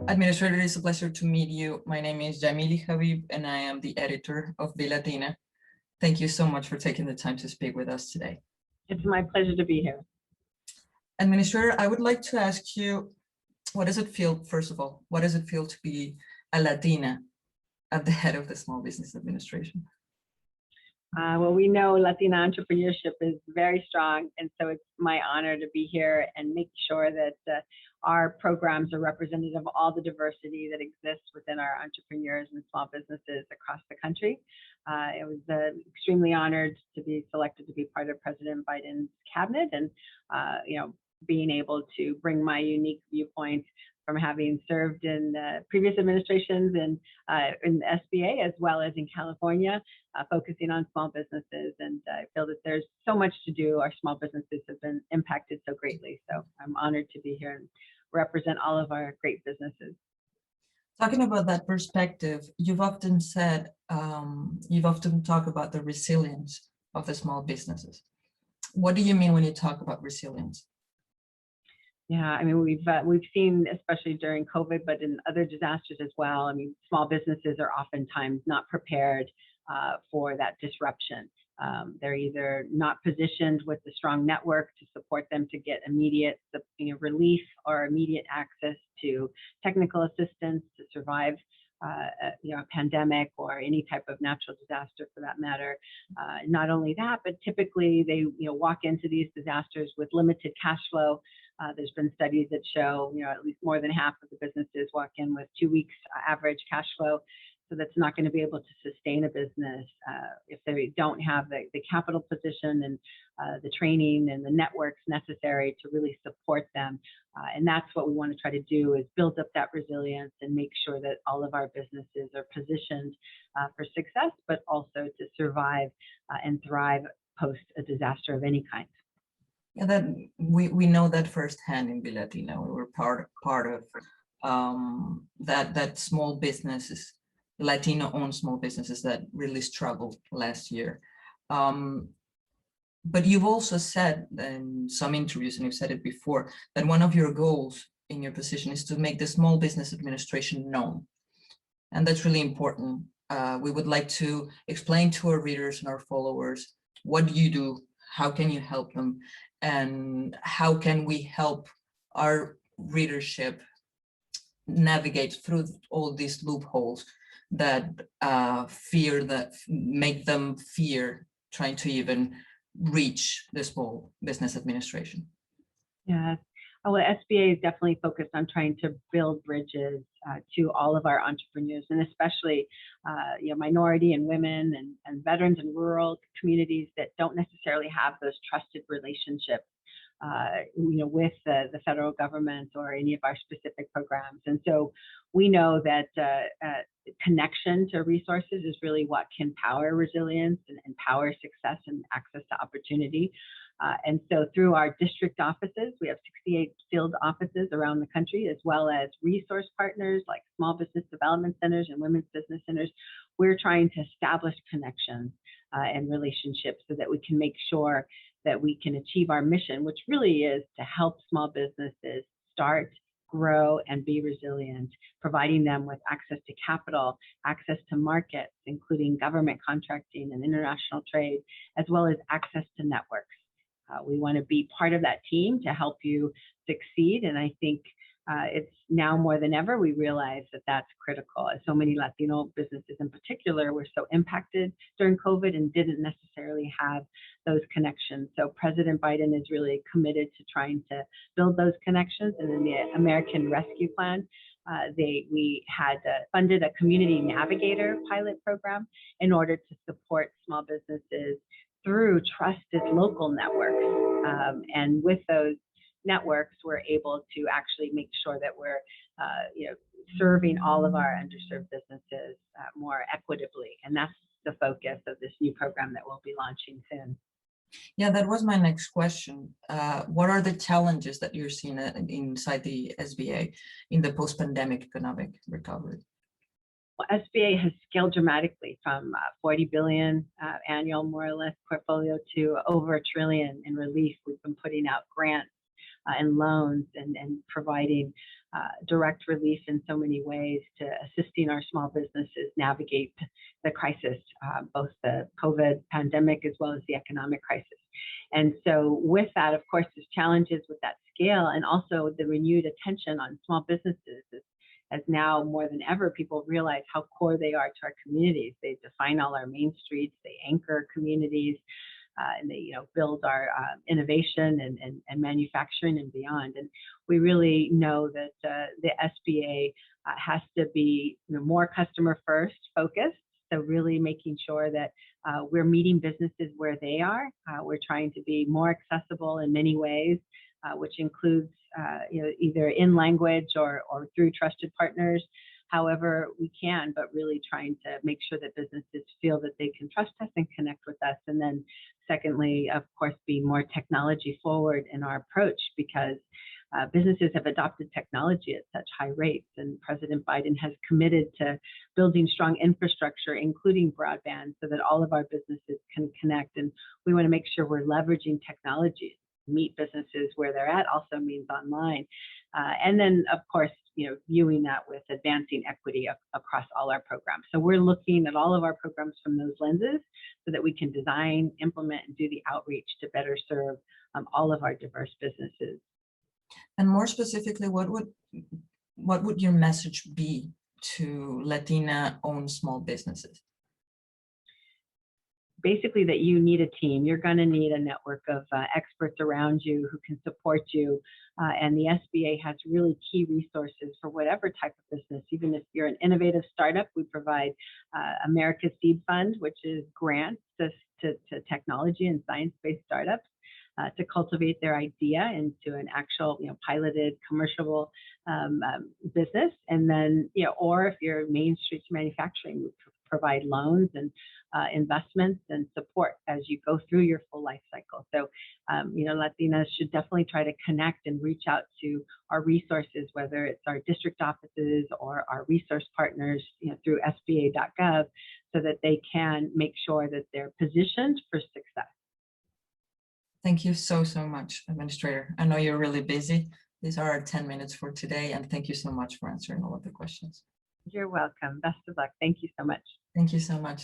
Administrator, it's a pleasure to meet you. My name is Yamily Habib, and I am the editor of BELatina. Thank you so much for taking the time to speak with us today. It's my pleasure to be here. Administrator, I would like to ask you, what does it feel, first of all, what does it feel to be a Latina at the head of the Small Business Administration? Well, we know Latina entrepreneurship is very strong, and so it's my honor to be here and make sure that our programs are representative of all the diversity that exists within our entrepreneurs and small businesses across the country. I was extremely honored to be selected to be part of President Biden's cabinet, and being able to bring my unique viewpoint from having served in previous administrations and in the SBA as well as in California, focusing on small businesses. And I feel that there's so much to do. Our small businesses have been impacted so greatly. So I'm honored to be here and represent all of our great businesses. Talking about that perspective, you've often said, you've often talked about the resilience of the small businesses. What do you mean when you talk about resilience? Yeah, I mean, we've seen, especially during COVID, but in other disasters as well. I mean, small businesses are oftentimes not prepared for that disruption. They're either not positioned with the strong network to support them to get immediate relief or immediate access to technical assistance to survive a pandemic or any type of natural disaster for that matter. Not only that, but typically they walk into these disasters with limited cash flow. There's been studies that show at least more than half of the businesses walk in with 2 weeks average cash flow. So that's not going to be able to sustain a business if they don't have the capital position and the training and the networks necessary to really support them. And that's what we want to try to do, is build up that resilience and make sure that all of our businesses are positioned for success, but also to survive and thrive post a disaster of any kind. Yeah, that we know that firsthand in BELatina. We were part of that small businesses, Latino-owned small businesses that really struggled last year. But you've also said in some interviews, and you've said it before, that one of your goals in your position is to make the Small Business Administration known. And that's really important. We would like to explain to our readers and our followers, what do you do? How can you help them? And how can we help our readership navigate through all these loopholes that make them fear trying to even reach the Small Business Administration? Yeah, well, SBA is definitely focused on trying to build bridges to all of our entrepreneurs, and especially minority and women and veterans and rural communities that don't necessarily have those trusted relationships with the federal government or any of our specific programs. And so we know that connection to resources is really what can power resilience and power success and access to opportunity. And so through our district offices, we have 68 field offices around the country, as well as resource partners like small business development centers and women's business centers. We're trying to establish connections and relationships so that we can make sure that we can achieve our mission, which really is to help small businesses start, grow, and be resilient, providing them with access to capital, access to markets, including government contracting and international trade, as well as access to networks. We want to be part of that team to help you succeed. And I think it's now more than ever, we realize that that's critical. As so many Latino businesses in particular were so impacted during COVID and didn't necessarily have those connections. So President Biden is really committed to trying to build those connections. And in the American Rescue Plan, we had funded a community navigator pilot program in order to support small businesses through trusted local networks. And with those networks, we're able to actually make sure that we're serving all of our underserved businesses more equitably. And that's the focus of this new program that we'll be launching soon. Yeah, that was my next question. What are the challenges that you're seeing inside the SBA in the post-pandemic economic recovery? Well, SBA has scaled dramatically from 40 billion annual, more or less, portfolio to over $1 trillion in relief. We've been putting out grants and loans and providing direct relief in so many ways to assisting our small businesses navigate the crisis, both the COVID pandemic as well as the economic crisis. And so with that, of course, there's challenges with that scale, and also the renewed attention on small businesses as now more than ever, people realize how core they are to our communities. They define all our main streets, they anchor communities, and they build our innovation and manufacturing and beyond. And we really know that the SBA has to be more customer first focused. So really making sure that we're meeting businesses where they are. We're trying to be more accessible in many ways, which includes either in language or through trusted partners, however we can, but really trying to make sure that businesses feel that they can trust us and connect with us. And then secondly, of course, be more technology forward in our approach, because businesses have adopted technology at such high rates, and President Biden has committed to building strong infrastructure, including broadband, so that all of our businesses can connect. And we want to make sure we're leveraging technology to meet businesses where they're at, also means online. And then, of course, viewing that with advancing equity across all our programs. So we're looking at all of our programs from those lenses so that we can design, implement, and do the outreach to better serve all of our diverse businesses. And more specifically, what would your message be to Latina-owned small businesses? Basically, that you need a team. You're going to need a network of experts around you who can support you. And the SBA has really key resources for whatever type of business. Even if you're an innovative startup, we provide America's Seed Fund, which is grants to technology and science-based startups. To cultivate their idea into an actual, piloted commercial business. And then, or if you're Main Street manufacturing, we provide loans and investments and support as you go through your full life cycle. So, Latinas should definitely try to connect and reach out to our resources, whether it's our district offices or our resource partners, through SBA.gov, so that they can make sure that they're positioned for success. Thank you so much, Administrator. I know you're really busy. These are our 10 minutes for today, and thank you so much for answering all of the questions. You're welcome. Best of luck. Thank you so much. Thank you so much.